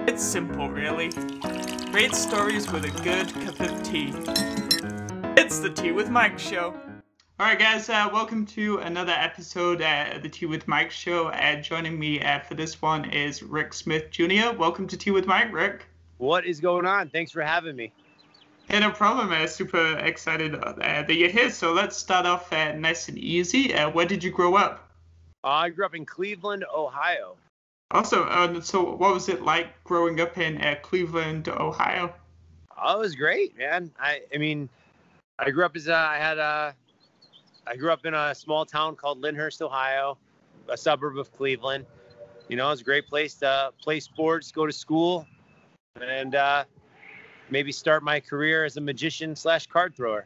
It's simple, really. Great stories with a good cup of tea. It's the Tea with Mike Show. Alright guys, welcome to another episode of the Tea with Mike Show. Joining me for this one is Rick Smith Jr. Welcome to Tea with Mike, Rick. What is going on? Thanks for having me. Yeah, no problem. Super excited that you're here. So let's start off nice and easy. Where did you grow up? I grew up in Cleveland, Ohio. Awesome. So what was it like growing up in Cleveland, Ohio? Oh, it was great, man. I grew up I grew up in a small town called Lyndhurst, Ohio, a suburb of Cleveland. You know, it was a great place to play sports, go to school, and maybe start my career as a magician / card thrower.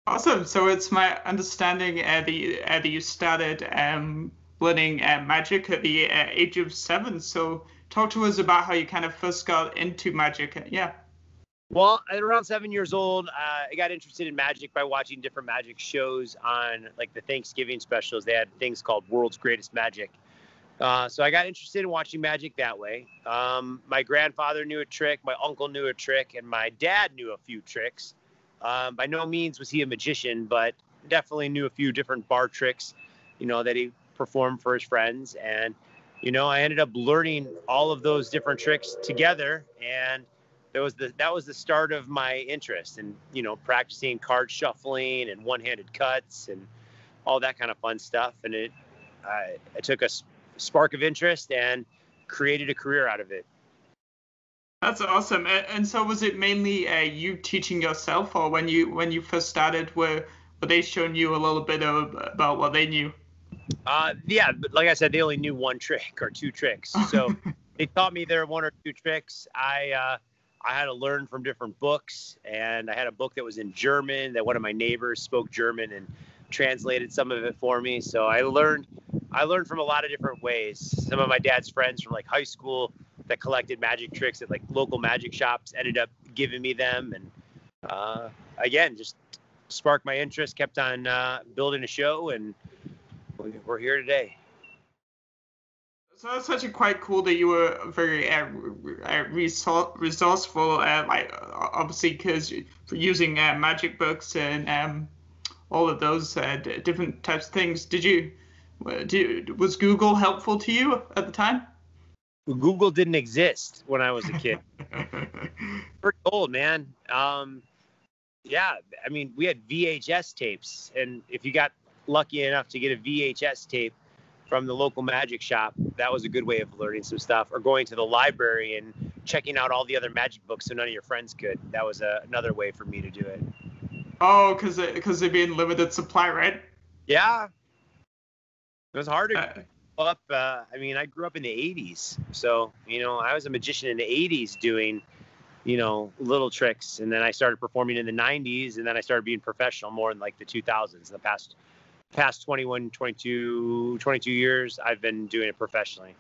Awesome. So it's my understanding that you started learning magic at the age of 7. So talk to us about how you kind of first got into magic. Yeah. Well, at around 7 years old, I got interested in magic by watching different magic shows on like the Thanksgiving specials. They had things called World's Greatest Magic. So I got interested in watching magic that way. My grandfather knew a trick, my uncle knew a trick, and my dad knew a few tricks. By no means was he a magician, but definitely knew a few different bar tricks, you know, that he performed for his friends. And, you know, I ended up learning all of those different tricks together. And that was the start of my interest in, you know, practicing card shuffling and one-handed cuts and all that kind of fun stuff. And I took a spark of interest and created a career out of it. That's awesome. And so was it mainly you teaching yourself, or when you first started, were they showing you a little bit about what they knew? Yeah, but like I said, they only knew one trick or two tricks. So they taught me their one or two tricks. I had to learn from different books, and I had a book that was in German that one of my neighbors spoke German and translated some of it for me. So I learned from a lot of different ways. Some of my dad's friends from like high school that collected magic tricks at like local magic shops ended up giving me them. And again, just sparked my interest, kept on building a show, and we're here today. So that's actually quite cool that you were very resourceful, like obviously because for using magic books and all of those different types of things. Was Google helpful to you at the time? Google didn't exist when I was a kid. Pretty old, man. Yeah, I mean, we had VHS tapes, and if you got lucky enough to get a VHS tape from the local magic shop, that was a good way of learning some stuff, or going to the library and checking out all the other magic books so none of your friends could. That was another way for me to do it. Oh, because they'd be in limited supply, right? Yeah. It was hard to grow up. I mean, I grew up in the 80s. So, you know, I was a magician in the 80s doing, you know, little tricks. And then I started performing in the 90s. And then I started being professional more in like the 2000s. The past 22 years, I've been doing it professionally.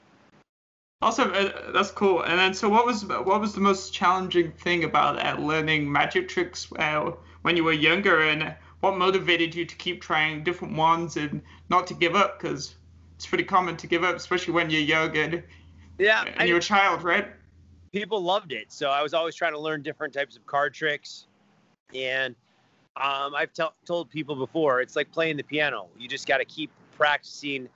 Awesome. That's cool. And then, so what was the most challenging thing about learning magic tricks when you were younger, and what motivated you to keep trying different ones and not to give up? Because it's pretty common to give up, especially when you're young and you're a child, right? People loved it. So I was always trying to learn different types of card tricks. And I've told people before, it's like playing the piano. You just got to keep practicing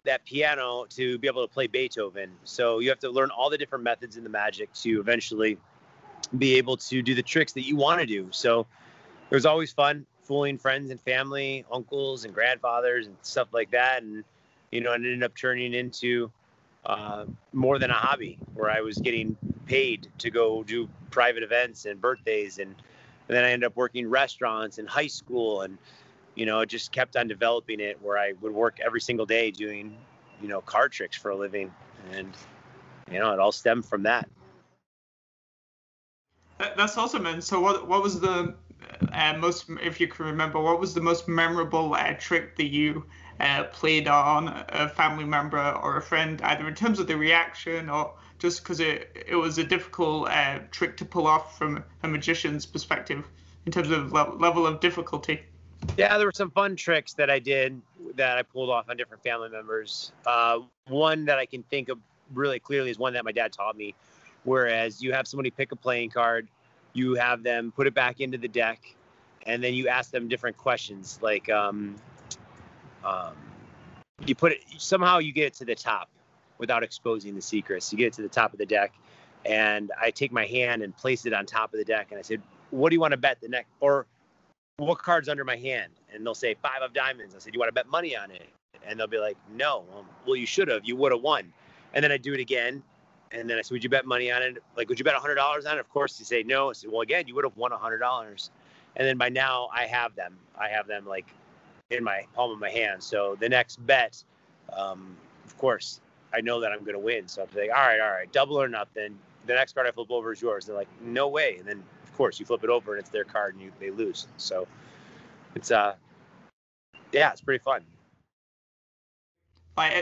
that piano to be able to play Beethoven. So you have to learn all the different methods in the magic to eventually be able to do the tricks that you want to do. So it was always fun fooling friends and family, uncles and grandfathers and stuff like that. And, you know, it ended up turning into more than a hobby, where I was getting paid to go do private events and birthdays. And then I ended up working restaurants in high school, and, you know, it just kept on developing it, where I would work every single day doing, you know, card tricks for a living. And, you know, it all stemmed from that. That's awesome. And so what was the most, if you can remember, what was the most memorable trick that you played on a family member or a friend, either in terms of the reaction or just because it was a difficult trick to pull off from a magician's perspective in terms of level of difficulty? Yeah, there were some fun tricks that I did that I pulled off on different family members. One that I can think of really clearly is one that my dad taught me. Whereas you have somebody pick a playing card, you have them put it back into the deck, and then you ask them different questions. Like you put it, somehow you get it to the top without exposing the secrets. You get it to the top of the deck, and I take my hand and place it on top of the deck, and I said, what do you want to bet the next, or what card's under my hand? And they'll say 5 of diamonds. I said, you want to bet money on it? And they'll be like, no. Well, you should have. You would have won. And then I do it again. And then I said, would you bet money on it? Like, would you bet $100 on it? Of course, you say no. I said, well, again, you would have won $100. And then by now, I have them. Like in my palm of my hand. So the next bet, of course, I know that I'm going to win. So I'm like, all right, double or nothing. The next card I flip over is yours. They're like, no way. And then, of course, you flip it over and it's their card and they lose. So it's it's pretty fun. Like,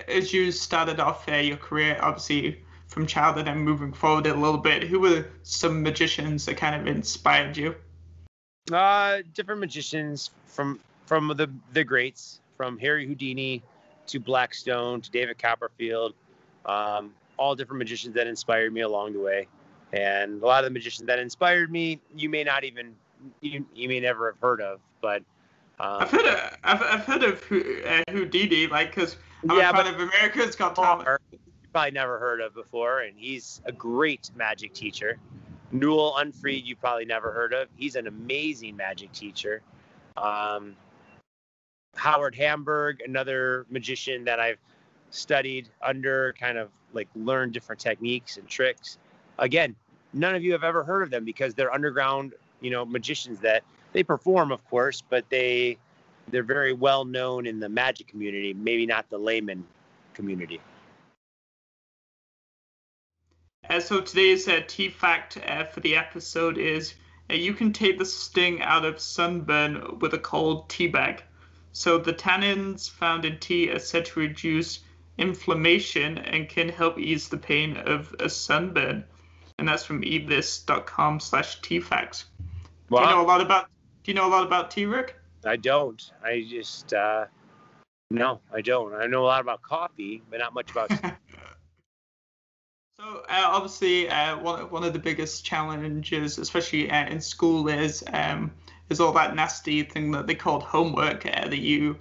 as you started off your career, obviously from childhood and moving forward a little bit, who were some magicians that kind of inspired you? Different magicians from the greats, from Harry Houdini to Blackstone to David Copperfield, all different magicians that inspired me along the way. And a lot of the magicians that inspired me, you may may never have heard of, but I've heard of Houdini, like, because I'm a fan of America's Got Talent. You probably never heard of before, and he's a great magic teacher. Newell Unfried, you probably never heard of. He's an amazing magic teacher. Howard Hamburg, another magician that I've studied under, kind of like learned different techniques and tricks. Again, none of you have ever heard of them because they're underground, magicians that they perform, of course, but they're very well known in the magic community, maybe not the layman community. So today's tea fact for the episode is you can take the sting out of sunburn with a cold tea bag. So the tannins found in tea are said to reduce inflammation and can help ease the pain of a sunburn. And that's from eathis.com/teafacts. Wow. Do you know a lot about tea, Rick? I don't. I just no, I don't. I know a lot about coffee, but not much about tea. So obviously, one of the biggest challenges, especially in school, is all that nasty thing that they called homework that you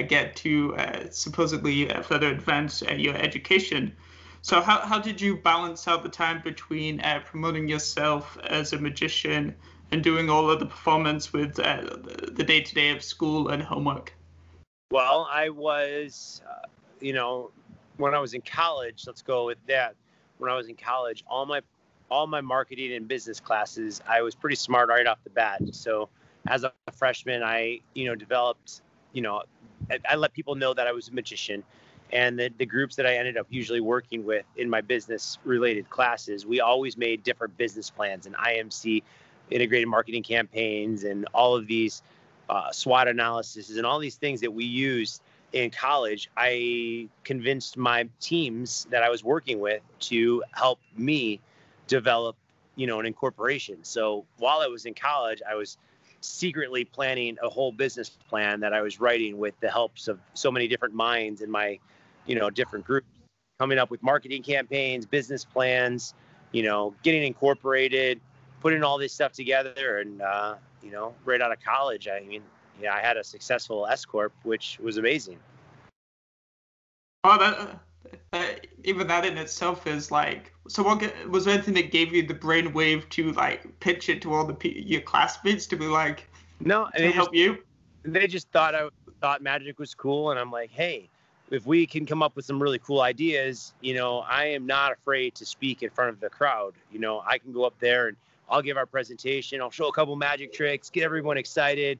get to supposedly further advance your education. So how did you balance out the time between promoting yourself as a magician and doing all of the performance with the day-to-day of school and homework? Well, I was, when I was in college, let's go with that. When I was in college, all my marketing and business classes, I was pretty smart right off the bat. So as a freshman, I, developed, I let people know that I was a magician. And the groups that I ended up usually working with in my business related classes, we always made different business plans and IMC, integrated marketing campaigns, and all of these SWOT analysis and all these things that we used in college. I convinced my teams that I was working with to help me develop, an incorporation. So while I was in college, I was secretly planning a whole business plan that I was writing with the helps of so many different minds in my, different groups, coming up with marketing campaigns, business plans, getting incorporated, putting all this stuff together. And, right out of college, I had a successful S Corp, which was amazing. Oh, even that in itself is like, so what was there anything that gave you the brainwave to like pitch it to all your classmates to be like, no, to help you? They just thought magic was cool. And I'm like, hey, if we can come up with some really cool ideas, I am not afraid to speak in front of the crowd. I can go up there and I'll give our presentation. I'll show a couple magic tricks, get everyone excited.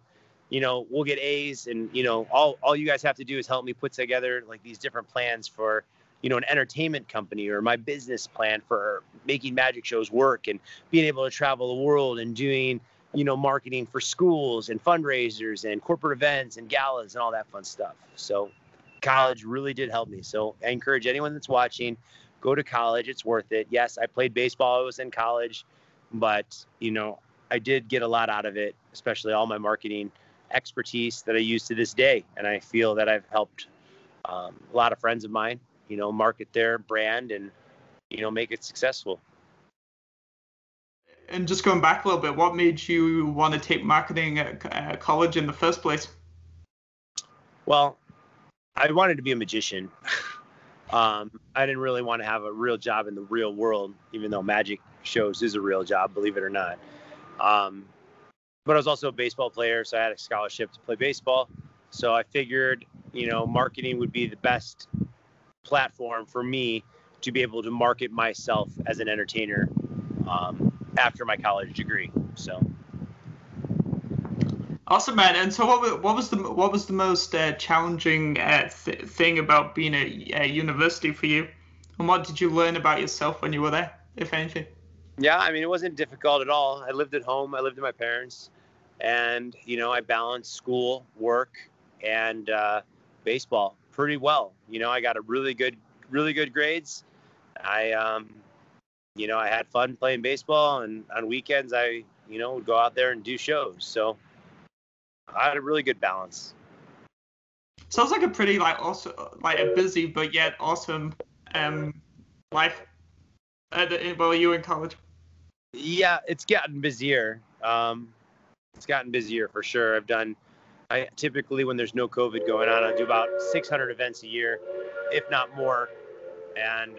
We'll get A's, and, all you guys have to do is help me put together like these different plans for, an entertainment company, or my business plan for making magic shows work and being able to travel the world and doing, marketing for schools and fundraisers and corporate events and galas and all that fun stuff. So college really did help me. So I encourage anyone that's watching, go to college. It's worth it. Yes, I played baseball. I was in college, but, I did get a lot out of it, especially all my marketing expertise that I use to this day. And I feel that I've helped a lot of friends of mine market their brand and, make it successful. And just going back a little bit, what made you want to take marketing at college in the first place? Well, I wanted to be a magician. I didn't really want to have a real job in the real world, even though magic shows is a real job, believe it or not. But I was also a baseball player, so I had a scholarship to play baseball. So I figured, marketing would be the best platform for me to be able to market myself as an entertainer after my college degree. So. Awesome, man. And so, what was the most challenging thing about being at university for you, and what did you learn about yourself when you were there, if anything? Yeah, I mean, it wasn't difficult at all. I lived at home. I lived with my parents, and I balanced school, work, and baseball pretty well. I got a really good grades. I I had fun playing baseball, and on weekends I would go out there and do shows. So I had a really good balance. Sounds like a pretty also a busy but yet awesome life. While you were in college. Yeah, it's gotten busier. It's gotten busier for sure. I typically, when there's no COVID going on, I do about 600 events a year, if not more. And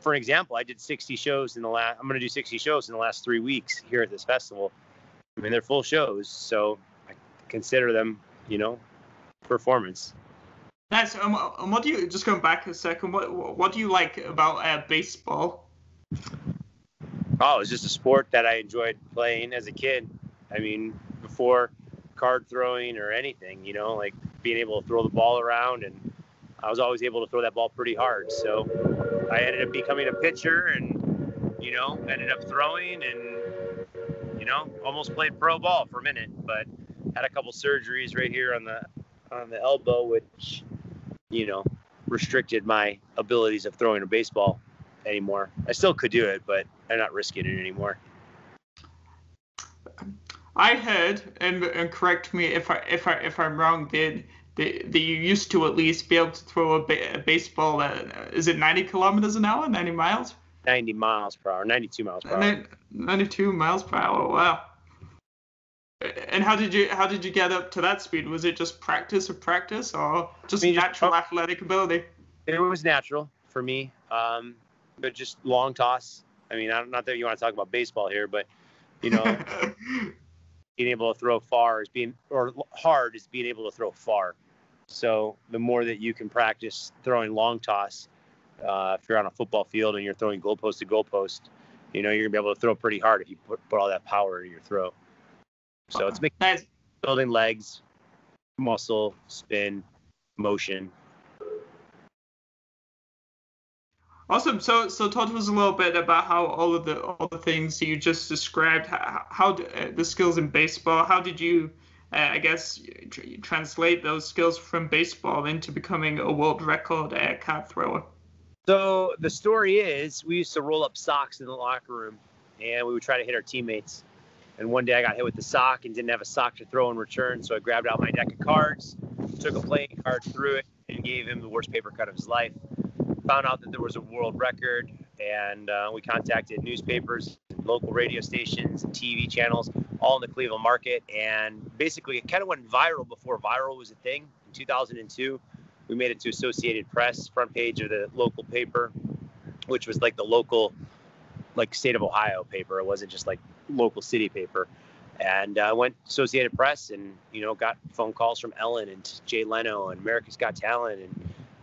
for an example, I did 60 shows I'm going to do 60 shows in the last 3 weeks here at this festival. I mean, they're full shows, so I consider them, performance. Nice. And what do you, just going back a second, what do you like about baseball? Oh, it's just a sport that I enjoyed playing as a kid. I mean, before card throwing or anything, like being able to throw the ball around, and I was always able to throw that ball pretty hard. So I ended up becoming a pitcher and, ended up throwing and, almost played pro ball for a minute, but had a couple surgeries right here on the elbow, which, restricted my abilities of throwing a baseball anymore. I still could do it, but I'm not risking it anymore. I heard, and correct me if I'm wrong, that you used to at least be able to throw a baseball is it 90 kilometers an hour, 90 miles? 90 miles per hour, 92 miles per hour. 92 miles per hour. Wow. And how did you get up to that speed? Was it just practice or just natural athletic ability? It was natural for me, but just long toss. I mean, not that you want to talk about baseball here, but being able to throw hard is being able to throw far. So the more that you can practice throwing long toss, if you're on a football field and you're throwing goalpost to goalpost, you're gonna be able to throw pretty hard if you put all that power in your throw. So it's building legs, muscle, spin, motion. Awesome. So talk to us a little bit about how all the things you just described, how the skills in baseball, how did you, translate those skills from baseball into becoming a world record card thrower? So the story is, we used to roll up socks in the locker room, and we would try to hit our teammates. And one day I got hit with the sock and didn't have a sock to throw in return, so I grabbed out my deck of cards, took a playing card, threw it, and gave him the worst paper cut of his life. Found out that there was a world record, and we contacted newspapers, local radio stations, and TV channels, all in the Cleveland market. And basically, it kind of went viral before viral was a thing. In 2002, we made it to Associated Press, front page of the local paper, which was like the local, state of Ohio paper. It wasn't just like local city paper. And I went to Associated Press and, got phone calls from Ellen and Jay Leno and America's Got Talent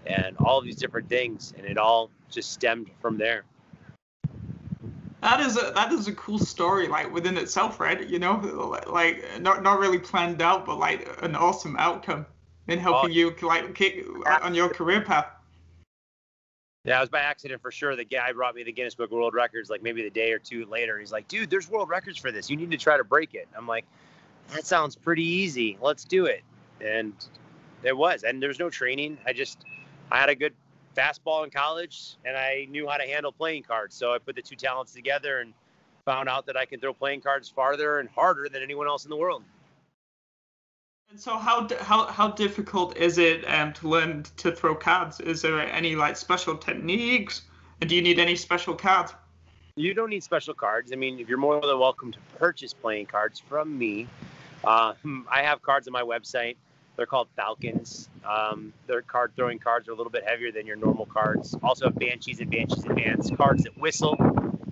and all of these different things. And it all just stemmed from there. That is a cool story, within itself, right? Not really planned out, but an awesome outcome in helping you kick on your career path. Yeah, it was by accident for sure. The guy brought me the Guinness Book of World Records maybe the day or two later. He's like, dude, there's world records for this. You need to try to break it. I'm like, that sounds pretty easy. Let's do it. And it was. And there's no training. I had a good fastball in college, and I knew how to handle playing cards. So I put the two talents together and found out that I can throw playing cards farther and harder than anyone else in the world. And so how difficult is it to learn to throw cards? Is there any like special techniques? And do you need any special cards? You don't need special cards. I mean, if you're more than welcome to purchase playing cards from me. I have cards on my website. They're called Falcons. Their card throwing cards are a little bit heavier than your normal cards. Also have Banshees and Banshees Advanced cards that whistle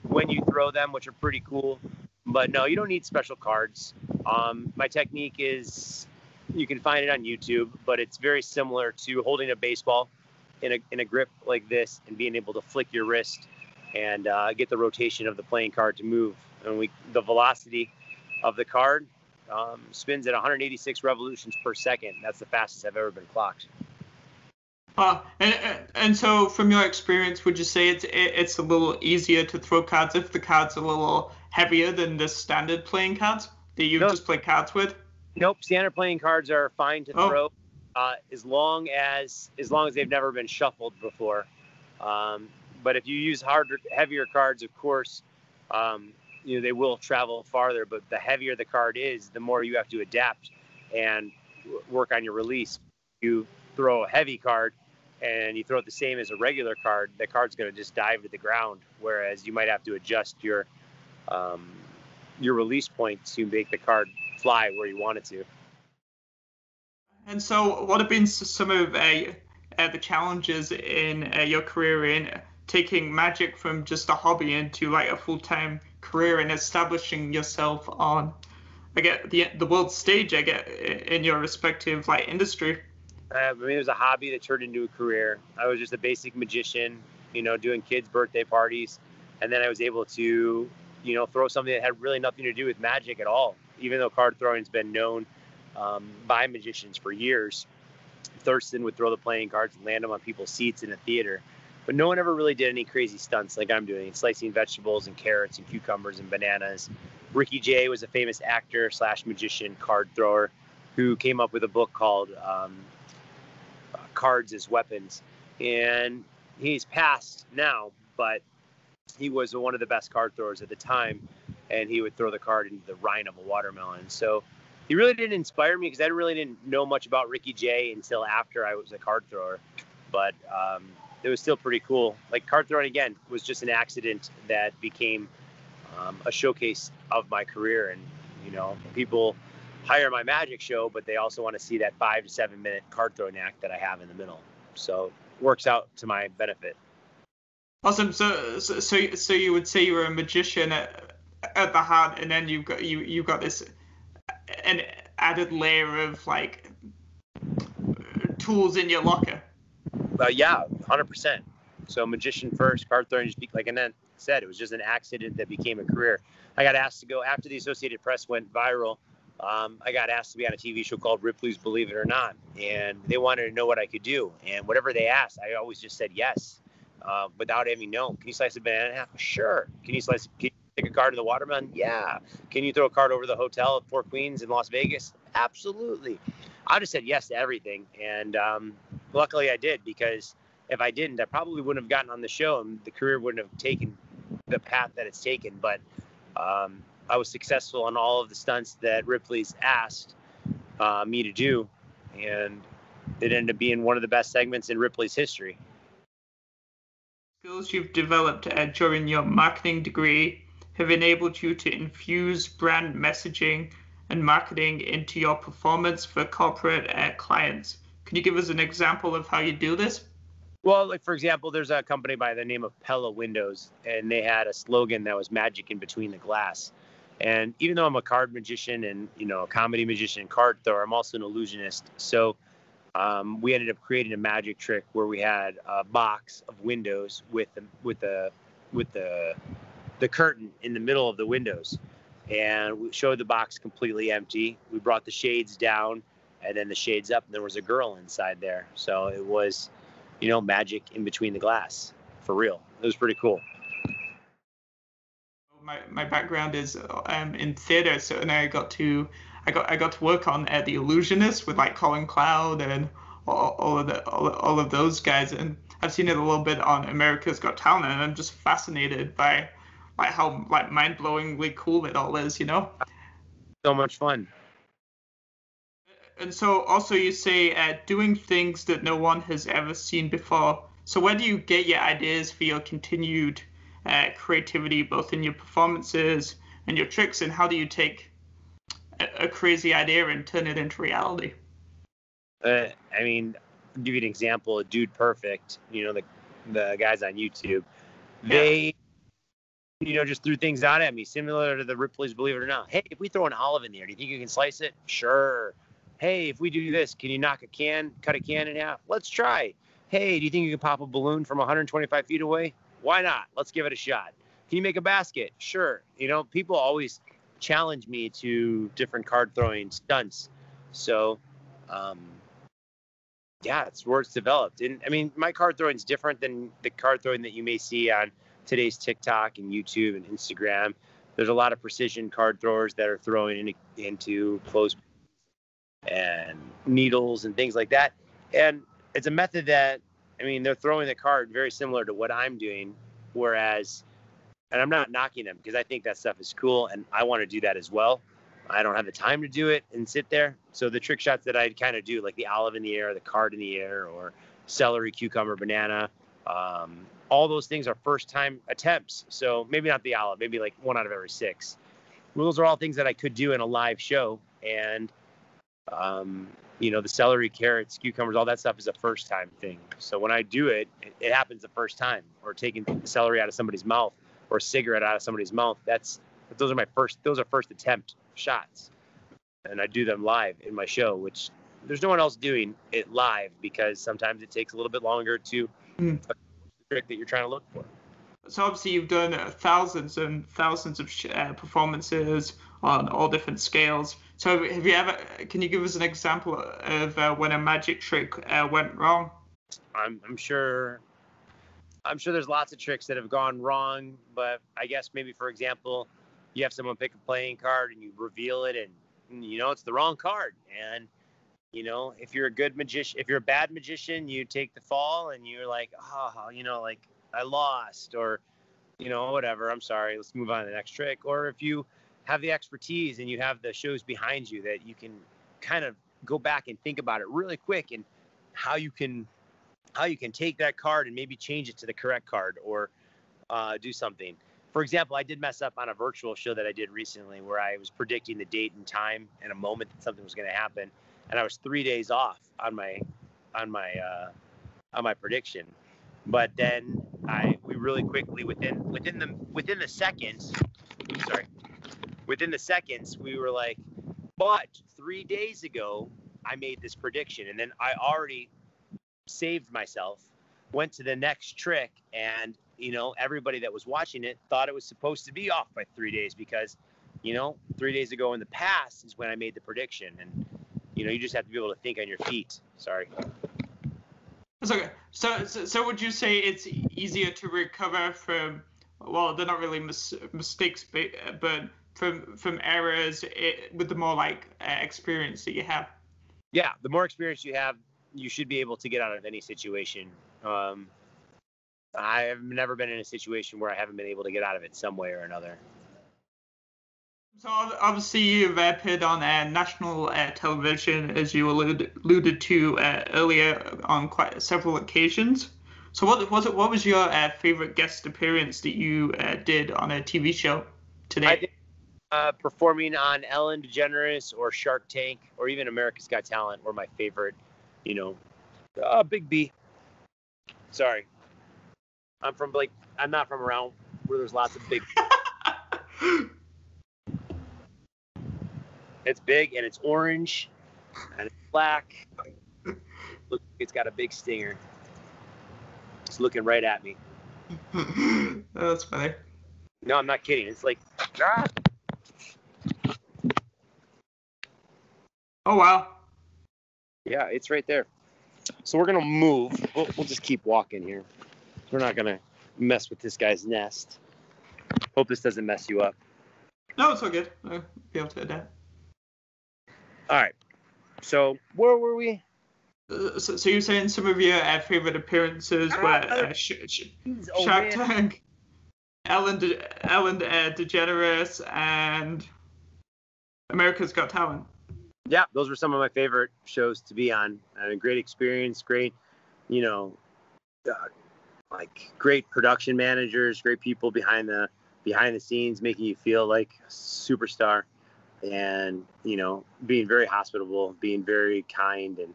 when you throw them, which are pretty cool. But no, you don't need special cards. My technique is, you can find it on YouTube, but it's very similar to holding a baseball in a grip like this and being able to flick your wrist and get the rotation of the playing card to move. And the velocity of the card spins at 186 revolutions per second. That's the fastest I've ever been clocked. And so from your experience, would you say it's a little easier to throw cards if the cards are a little heavier than the standard playing cards that you just play cards with? Nope, standard playing cards are fine to throw as long as they've never been shuffled before. But if you use heavier cards, of course, they will travel farther. But the heavier the card is, the more you have to adapt and work on your release. You throw a heavy card and you throw it the same as a regular card, the card's going to just dive to the ground. Whereas you might have to adjust your release point to make the card fly where you want it to. And so, what have been some of the challenges in your career in taking Magic from just a hobby into like a full-time career and establishing yourself on, the world stage, in your respective like industry? I mean, it was a hobby that turned into a career. I was just a basic magician, doing kids' birthday parties. And then I was able to, throw something that had really nothing to do with magic at all. Even though card throwing has been known by magicians for years. Thurston would throw the playing cards and land them on people's seats in a theater. But no one ever really did any crazy stunts like I'm doing, slicing vegetables and carrots and cucumbers and bananas. Ricky Jay was a famous actor / magician card thrower who came up with a book called Cards as Weapons. And he's passed now, but he was one of the best card throwers at the time. And he would throw the card into the rind of a watermelon. So he really didn't inspire me because I really didn't know much about Ricky Jay until after I was a card thrower. But it was still pretty cool. Like, card throwing, again, was just an accident that became a showcase of my career. And, people hire my magic show, but they also want to see that 5 to 7 minute card throwing act that I have in the middle. So it works out to my benefit. Awesome. So you would say you were a magician at the heart, and then you got this an added layer of like tools in your locker. Yeah, 100%. So magician first, card throwing, just like Annette said, it was just an accident that became a career. I got asked to go after the Associated Press went viral. I got asked to be on a TV show called Ripley's Believe It or Not, and they wanted to know what I could do. And whatever they asked, I always just said yes, without having known. Can you slice a banana in half? Sure. Can you take a card to the watermelon? Yeah. Can you throw a card over the hotel at Four Queens in Las Vegas? Absolutely. I just said yes to everything, and luckily I did, because if I didn't, I probably wouldn't have gotten on the show, and the career wouldn't have taken the path that it's taken. But I was successful on all of the stunts that Ripley's asked me to do, and it ended up being one of the best segments in Ripley's history. Skills you've developed during your marketing degree have enabled you to infuse brand messaging and marketing into your performance for corporate clients. Can you give us an example of how you do this? Well, like, for example, there's a company by the name of Pella Windows, and they had a slogan that was magic in between the glass. And even though I'm a card magician and, a comedy magician and card thrower, I'm also an illusionist. So we ended up creating a magic trick where we had a box of windows with the curtain in the middle of the windows. And we showed the box completely empty. We brought the shades down and then the shades up, and there was a girl inside there. So it was, magic in between the glass, for real. It was pretty cool. My background is in theater, so and I got to work on The Illusionist with like Colin Cloud and all of those guys, and I've seen it a little bit on America's Got Talent, and I'm just fascinated by like how like mind-blowingly cool it all is, So much fun. And so also you say doing things that no one has ever seen before. So where do you get your ideas for your continued creativity, both in your performances and your tricks, and how do you take a crazy idea and turn it into reality? I mean, I'll give you an example. Dude Perfect, the guys on YouTube, they, just threw things out at me, similar to the Ripley's Believe It or Not. Hey, if we throw an olive in there, do you think you can slice it? Sure. Hey, if we do this, can you cut a can in half? Let's try. Hey, do you think you can pop a balloon from 125 feet away? Why not? Let's give it a shot. Can you make a basket? Sure. People always challenge me to different card throwing stunts. So, it's where it's developed. And I mean, my card throwing is different than the card throwing that you may see on today's TikTok and YouTube and Instagram. There's a lot of precision card throwers that are throwing into closed and needles and things like that. And it's a method that, they're throwing the card very similar to what I'm doing. Whereas, and I'm not knocking them because I think that stuff is cool and I want to do that as well. I don't have the time to do it and sit there. So the trick shots that I kind of do, like the olive in the air, the card in the air, or celery, cucumber, banana, all those things are first time attempts. So maybe not the olive, maybe like 1 out of every 6. Those are all things that I could do in a live show. And, the celery, carrots, cucumbers, all that stuff is a first time thing. So when I do it, it happens the first time. Or taking the celery out of somebody's mouth or a cigarette out of somebody's mouth. Those are first attempt shots. And I do them live in my show, which there's no one else doing it live because sometimes it takes a little bit longer to the trick that you're trying to look for. So obviously you've done thousands and thousands of performances on all different scales. So can you give us an example of when a magic trick went wrong? I'm sure there's lots of tricks that have gone wrong, but I guess maybe, for example, you have someone pick a playing card and you reveal it and it's the wrong card. And, if you're a good magician, if you're a bad magician, you take the fall and you're like, like I lost, or, whatever, I'm sorry, let's move on to the next trick. Or if you have the expertise and you have the shows behind you that you can kind of go back and think about it really quick and how you can take that card and maybe change it to the correct card or do something. For example, I did mess up on a virtual show that I did recently where I was predicting the date and time and a moment that something was going to happen, and I was 3 days off on my prediction. But then we really quickly within the seconds we were like, but 3 days ago I made this prediction, and then I already saved myself, went to the next trick, and everybody that was watching it thought it was supposed to be off by 3 days because 3 days ago in the past is when I made the prediction. And you just have to be able to think on your feet. Sorry. That's okay. So would you say it's easier to recover from, well, they're not really mistakes, but from errors with the more experience that you have? Yeah, the more experience you have, you should be able to get out of any situation. I've never been in a situation where I haven't been able to get out of it some way or another. So obviously you've appeared on national television, as you alluded to earlier, on quite several occasions. So what was your favorite guest appearance that you did on a TV show today? I think performing on Ellen DeGeneres or Shark Tank or even America's Got Talent were my favorite. Big B. Sorry. I'm not from around where there's lots of big. It's big and it's orange and it's black. Look, it's got a big stinger. It's looking right at me. That's funny. No, I'm not kidding. It's like, ah. Oh wow. Yeah, it's right there. So we're gonna move. We'll just keep walking here. We're not gonna mess with this guy's nest. Hope this doesn't mess you up. No, it's all good. I'll be able to adapt. All right. So where were we? So you're saying some of your favorite appearances were Shark Tank, Ellen DeGeneres, and America's Got Talent. Yeah, those were some of my favorite shows to be on. I had a great experience, great, you know, like great production managers, great people behind the scenes, making you feel like a superstar, and being very hospitable, being very kind, and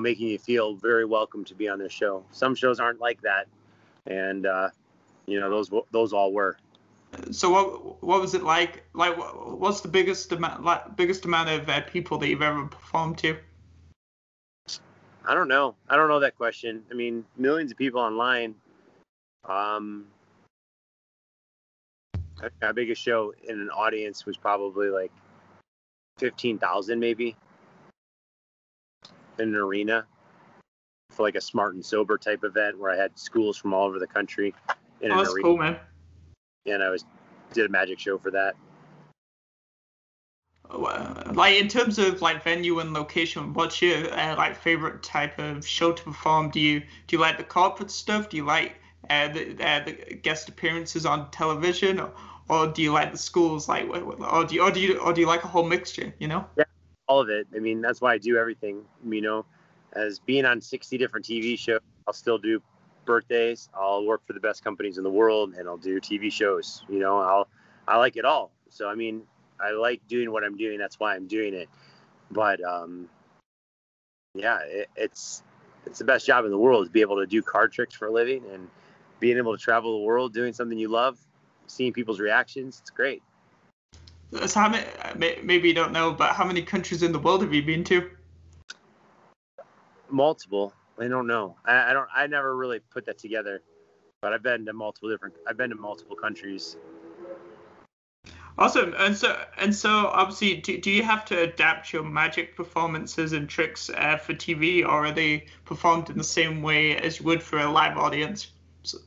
making you feel very welcome to be on their show. Some shows aren't like that, and those all were. So what was it like? Like, what's the biggest amount of people that you've ever performed to? I don't know. I don't know that question. I mean, millions of people online. Our biggest show in an audience was probably like 15,000 maybe in an arena for like a smart and sober type event where I had schools from all over the country in an That's arena. cool, man. And I did a magic show for that. Like, in terms of like venue and location, what's your like favorite type of show to perform? Do you like the corporate stuff? Do you like the guest appearances on television, or do you like the schools? Like, or do you like a whole mixture? Yeah, all of it. I mean, that's why I do everything. As being on 60 different TV shows, I'll still do birthdays. I'll work for the best companies in the world, and I'll do TV shows. I like it all. So I mean, I like doing what I'm doing. That's why I'm doing it. But yeah, it's the best job in the world, is be able to do card tricks for a living and being able to travel the world doing something you love, seeing people's reactions. It's great. So how many, maybe you don't know, but how many countries in the world have you been to? Multiple. I don't know. I never really put that together, but I've been to multiple countries. Awesome. And so obviously, do you have to adapt your magic performances and tricks for TV, or are they performed in the same way as you would for a live audience?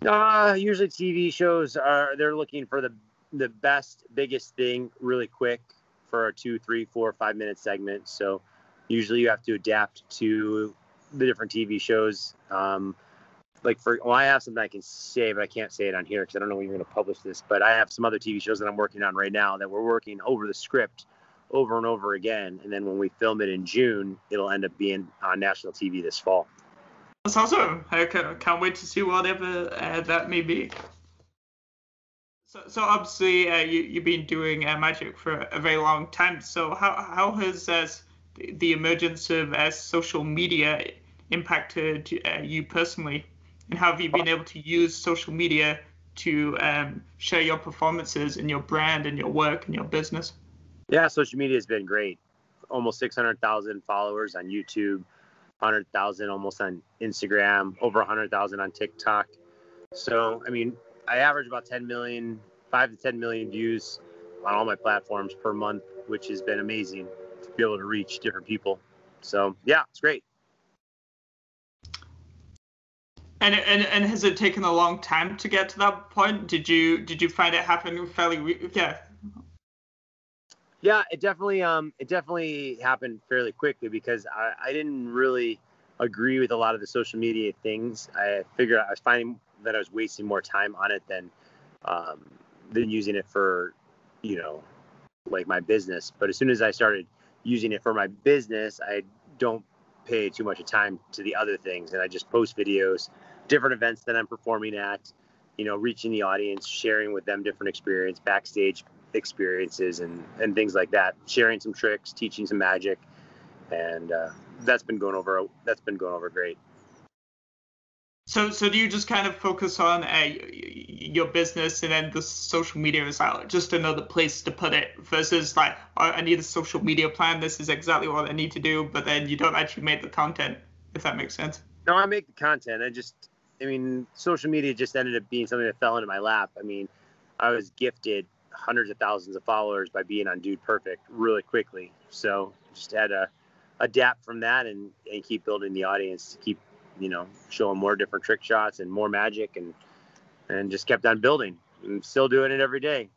Usually TV shows they're looking for the best, biggest thing really quick for a 2, 3, 4, 5 minute segment. So usually you have to adapt to the different TV shows. I have something I can say, but I can't say it on here because I don't know when you're going to publish this. But I have some other TV shows that I'm working on right now that we're working over the script over and over again. And then when we film it in June, it'll end up being on national TV this fall. That's awesome. I can't wait to see whatever that may be. So obviously, you've been doing magic for a very long time. So how has the emergence of social media impacted you personally? And how have you been able to use social media to share your performances and your brand and your work and your business? Yeah, social media has been great. Almost 600,000 followers on YouTube, 100,000 almost on Instagram, over 100,000 on TikTok. So, I mean, I average about 5 to 10 million views on all my platforms per month, which has been amazing to be able to reach different people. So, yeah, it's great. And has it taken a long time to get to that point? Did you find it happening fairly? Yeah. Yeah, it definitely happened fairly quickly because I didn't really agree with a lot of the social media things. I figured I was finding that I was wasting more time on it than using it for, like my business. But as soon as I started using it for my business, I don't pay too much time to the other things, and I just post videos, different events that I'm performing at, reaching the audience, sharing with them different experience, backstage experiences and things like that, sharing some tricks, teaching some magic, and that's been going over great. So do you just kind of focus on your business, and then the social media is just another place to put it, versus like, oh, I need a social media plan, this is exactly what I need to do, but then you don't actually make the content, if that makes sense? No, I make the content. Social media just ended up being something that fell into my lap. I mean, I was gifted hundreds of thousands of followers by being on Dude Perfect really quickly. So just had to adapt from that and keep building the audience, to keep, showing more different trick shots and more magic, and just kept on building. I'm still doing it every day.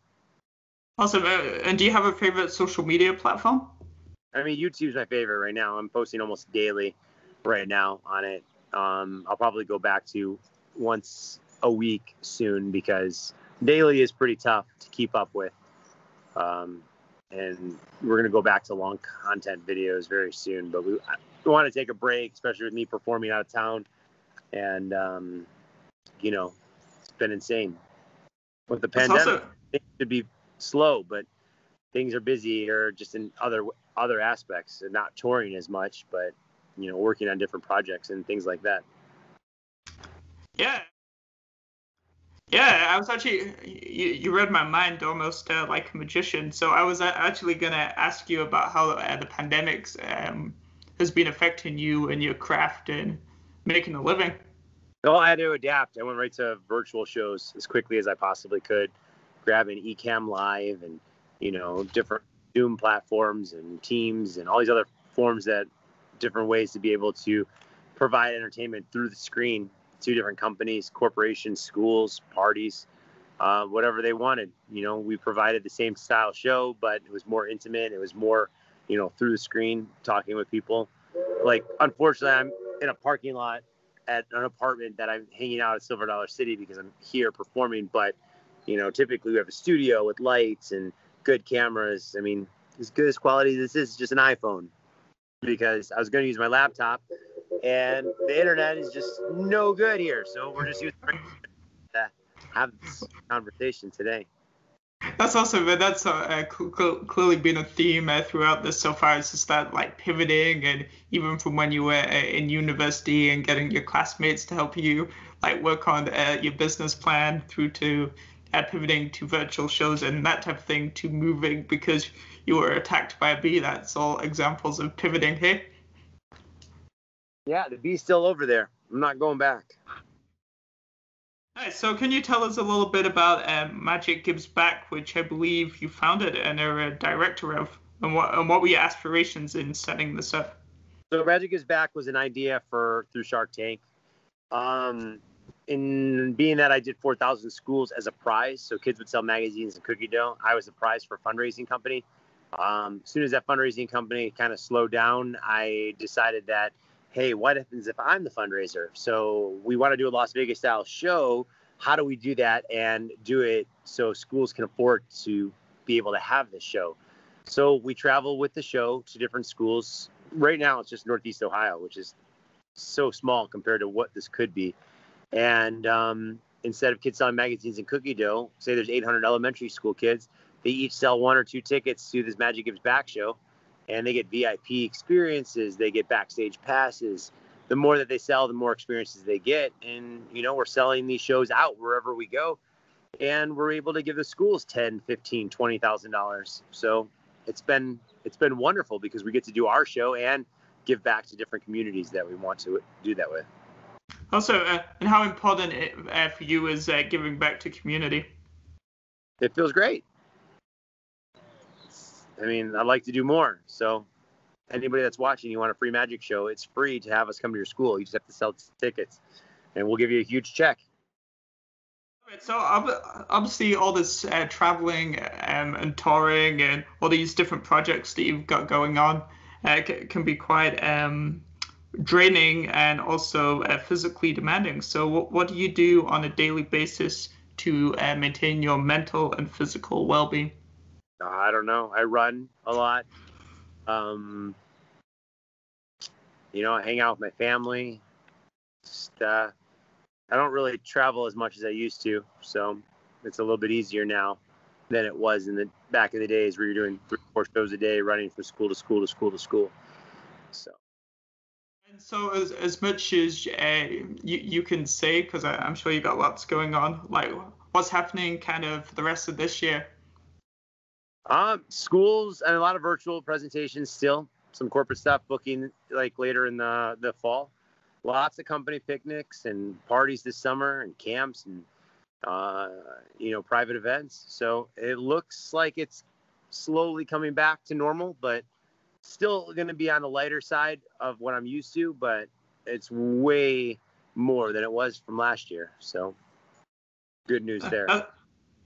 Awesome. And do you have a favorite social media platform? I mean, YouTube's my favorite right now. I'm posting almost daily right now on it. I'll probably go back to once a week soon because daily is pretty tough to keep up with. and we're going to go back to long content videos very soon. But we want to take a break, especially with me performing out of town. And, it's been insane. With the pandemic, things should be slow, but things are busy or just in other aspects, and not touring as much, but, working on different projects and things like that. Yeah. Yeah, I was actually, you read my mind almost like a magician. So I was actually going to ask you about how the pandemic has been affecting you and your craft and making a living. Well, I had to adapt. I went right to virtual shows as quickly as I possibly could, grabbing Ecamm Live and, different Zoom platforms and Teams and all these other different ways to be able to provide entertainment through the screen to different companies, corporations, schools, parties, whatever they wanted. We provided the same style show, but it was more intimate. It was more, through the screen, talking with people. Like, unfortunately, I'm in a parking lot at an apartment that I'm hanging out at Silver Dollar City because I'm here performing. But, typically we have a studio with lights and good cameras. I mean, as good as quality as this is just an iPhone, because I was going to use my laptop and the internet is just no good here. So we're just using to have this conversation today. That's also, that's clearly been a theme throughout this so far. It's just that like pivoting, and even from when you were in university and getting your classmates to help you like work on your business plan, through to pivoting to virtual shows and that type of thing, to moving because you were attacked by a bee. That's all examples of pivoting here. Yeah, the bee's still over there. I'm not going back. Nice. So can you tell us a little bit about Magic Gives Back, which I believe you founded and are a director of, and what were your aspirations in setting this up? So Magic Gives Back was an idea through Shark Tank. In being that I did 4,000 schools as a prize, so kids would sell magazines and cookie dough, I was the prize for a fundraising company. As soon as that fundraising company kind of slowed down, I decided that, hey, what happens if I'm the fundraiser? So we want to do a Las Vegas style show. How do we do that and do it so schools can afford to be able to have this show? So we travel with the show to different schools. Right now, it's just Northeast Ohio, which is so small compared to what this could be. And instead of kids selling magazines and cookie dough, say there's 800 elementary school kids, they each sell 1 or 2 tickets to this Magic Gives Back show. And they get VIP experiences. They get backstage passes. The more that they sell, the more experiences they get. And, we're selling these shows out wherever we go. And we're able to give the schools $10,000, $15,000, $20,000. So it's been wonderful because we get to do our show and give back to different communities that we want to do that with. Also, and how important for you is giving back to community? It feels great. I mean, I'd like to do more. So anybody that's watching, you want a free magic show, it's free to have us come to your school. You just have to sell tickets, and we'll give you a huge check. So obviously all this traveling and touring and all these different projects that you've got going on can be quite draining and also physically demanding. So what do you do on a daily basis to maintain your mental and physical well-being? I don't know. I run a lot. I hang out with my family. Just, I don't really travel as much as I used to, so it's a little bit easier now than it was in the back in the days where you're doing 3 or 4 shows a day, running from school to school to school to school. So. And so as much as you can say, because I'm sure you got lots going on, like what's happening kind of for the rest of this year? Schools and a lot of virtual presentations still. Some corporate stuff booking like later in the fall. Lots of company picnics and parties this summer and camps and, private events. So it looks like it's slowly coming back to normal, but still going to be on the lighter side of what I'm used to, but it's way more than it was from last year. So good news there.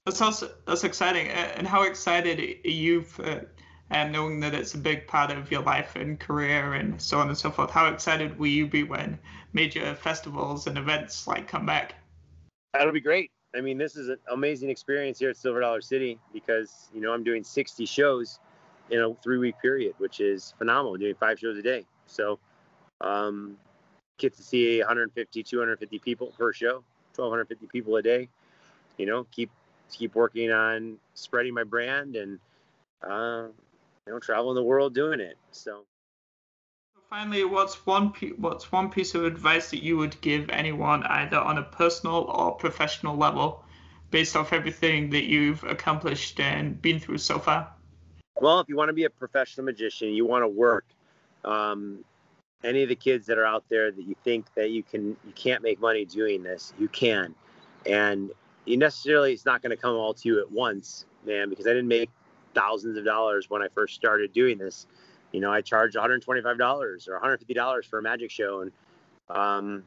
That's exciting. And how excited are you for knowing that it's a big part of your life and career and so on and so forth? How excited will you be when major festivals and events like come back? That'll be great. I mean, this is an amazing experience here at Silver Dollar City because, I'm doing 60 shows in a 3-week period, which is phenomenal, doing 5 shows a day. So get to see 150, 250 people per show, 1,250 people a day. Keep working on spreading my brand and traveling the world doing it. So finally, what's one piece of advice that you would give anyone, either on a personal or professional level, based off everything that you've accomplished and been through so far? Well, if you want to be a professional magician, you want to work. Any of the kids that are out there that you think that you can't make money doing this, you can. And it's not going to come all to you at once, man, because I didn't make thousands of dollars when I first started doing this. I charged $125 or $150 for a magic show, and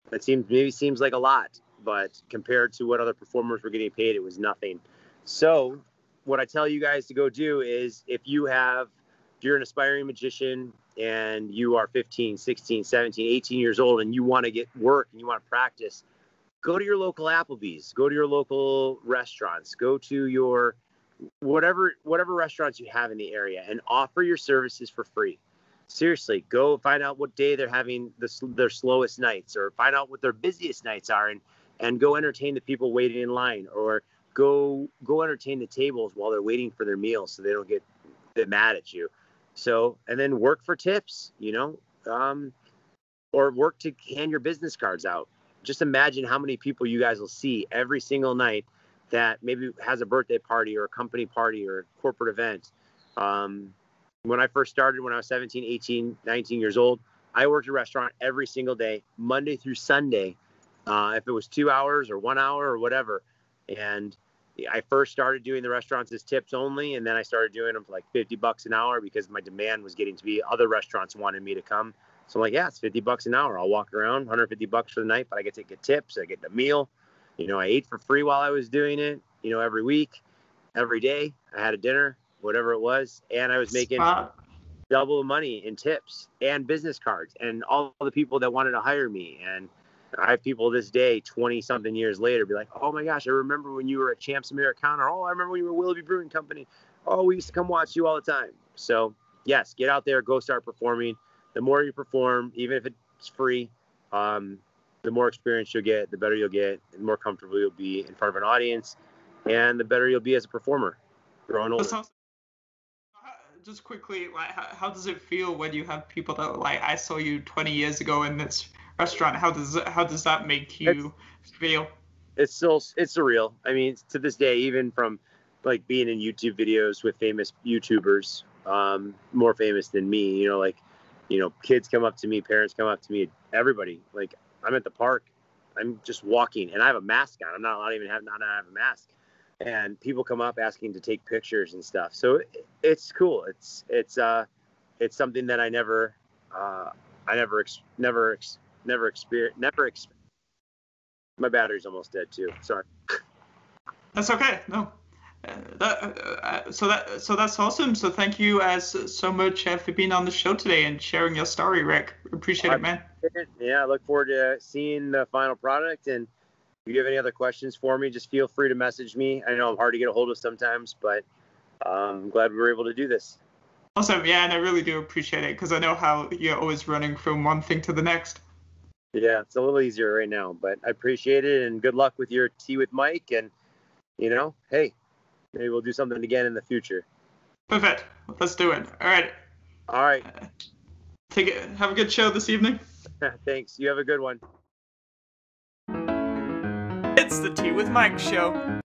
that seems like a lot, but compared to what other performers were getting paid, it was nothing. So what I tell you guys to go do is, if you're an aspiring magician and you are 15, 16, 17, 18 years old and you want to get work and you want to practice, go to your local Applebee's, go to your local restaurants, go to your whatever restaurants you have in the area, and offer your services for free. Seriously, go find out what day they're having their slowest nights, or find out what their busiest nights are, and go entertain the people waiting in line, or go entertain the tables while they're waiting for their meals so they don't get mad at you. So, and then work for tips, or work to hand your business cards out. Just imagine how many people you guys will see every single night that maybe has a birthday party or a company party or a corporate event. When I first started, when I was 17, 18, 19 years old, I worked a restaurant every single day, Monday through Sunday, if it was 2 hours or 1 hour or whatever. And I first started doing the restaurants as tips only, and then I started doing them for like $50 an hour because my demand was getting to be, other restaurants wanted me to come. So I'm like, yeah, it's $50 an hour. I'll walk around, $150 for the night, but I get to get tips. I get a meal. I ate for free while I was doing it, every week, every day. I had a dinner, whatever it was. And I was making double the money in tips and business cards and all the people that wanted to hire me. And I have people this day, 20 something years later, be like, oh my gosh, I remember when you were at Champs Americana. Oh, I remember when you were Willoughby Brewing Company. Oh, we used to come watch you all the time. So yes, get out there, go start performing. The more you perform, even if it's free, the more experience you'll get, the better you'll get, the more comfortable you'll be in front of an audience, and the better you'll be as a performer growing older. Just quickly, like, how does it feel when you have people that are like, I saw you 20 years ago in this restaurant? How does that make you feel? It's surreal. I mean, to this day, even from like being in YouTube videos with famous YouTubers, more famous than me, kids come up to me, parents come up to me, everybody. Like, I'm at the park, I'm just walking, and I have a mask on. I'm not allowed to even have a mask, and people come up asking to take pictures and stuff. So it's cool. It's something that I never experienced. My battery's almost dead too. Sorry. That's okay. No. So that's awesome. So thank you so much for being on the show today and sharing your story, Rick. Appreciate it, man. Yeah, I look forward to seeing the final product. And if you have any other questions for me, just feel free to message me. I know I'm hard to get a hold of sometimes, but I'm glad we were able to do this. Awesome. Yeah, and I really do appreciate it because I know how you're always running from one thing to the next. Yeah, it's a little easier right now, but I appreciate it, and good luck with your Tea with Mike. And hey, maybe we'll do something again in the future. Perfect. Let's do it. All right. All right. Have a good show this evening. Thanks. You have a good one. It's the Tea with Mike show.